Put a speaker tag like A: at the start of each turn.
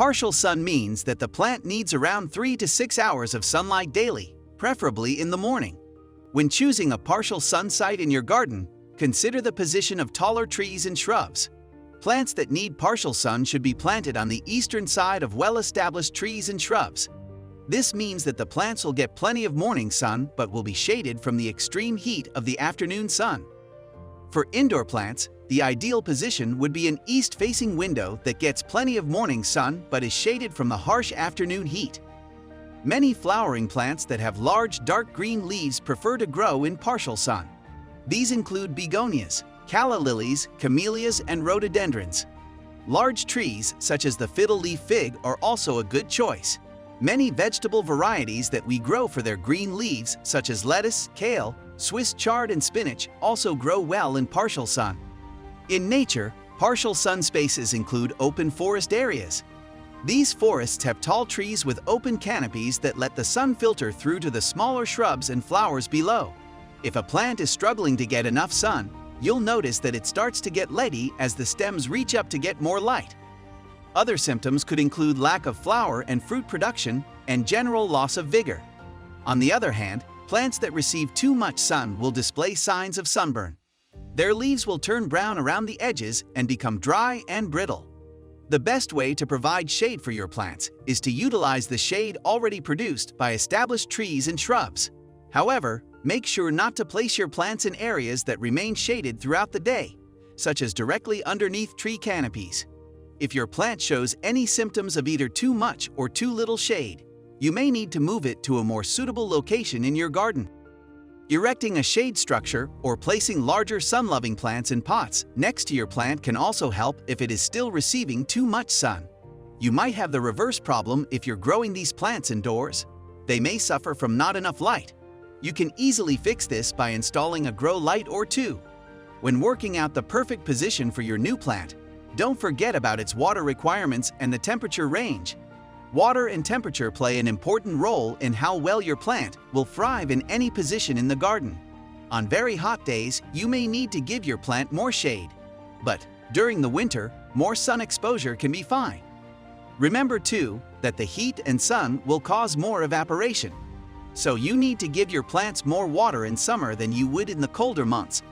A: Partial sun means that the plant needs around 3 to 6 hours of sunlight daily, preferably in the morning. When choosing a partial sun site in your garden, consider the position of taller trees and shrubs. Plants that need partial sun should be planted on the eastern side of well-established trees and shrubs. This means that the plants will get plenty of morning sun but will be shaded from the extreme heat of the afternoon sun. For indoor plants, the ideal position would be an east-facing window that gets plenty of morning sun but is shaded from the harsh afternoon heat. Many flowering plants that have large dark green leaves prefer to grow in partial sun. These include begonias, calla lilies, camellias, and rhododendrons. Large trees such as the fiddle-leaf fig are also a good choice. Many vegetable varieties that we grow for their green leaves, such as lettuce, kale, Swiss chard, and spinach, also grow well in partial sun. In nature, partial sun spaces include open forest areas. These forests have tall trees with open canopies that let the sun filter through to the smaller shrubs and flowers below. If a plant is struggling to get enough sun, you'll notice that it starts to get leady as the stems reach up to get more light. Other symptoms could include lack of flower and fruit production and general loss of vigor. On the other hand, plants that receive too much sun will display signs of sunburn. Their leaves will turn brown around the edges and become dry and brittle. The best way to provide shade for your plants is to utilize the shade already produced by established trees and shrubs. However, make sure not to place your plants in areas that remain shaded throughout the day, such as directly underneath tree canopies. If your plant shows any symptoms of either too much or too little shade, you may need to move it to a more suitable location in your garden. Erecting a shade structure or placing larger sun-loving plants in pots next to your plant can also help if it is still receiving too much sun. You might have the reverse problem if you're growing these plants indoors. They may suffer from not enough light. You can easily fix this by installing a grow light or two. When working out the perfect position for your new plant, don't forget about its water requirements and the temperature range. Water and temperature play an important role in how well your plant will thrive in any position in the garden. On very hot days, you may need to give your plant more shade. But during the winter, more sun exposure can be fine. Remember too that the heat and sun will cause more evaporation. So you need to give your plants more water in summer than you would in the colder months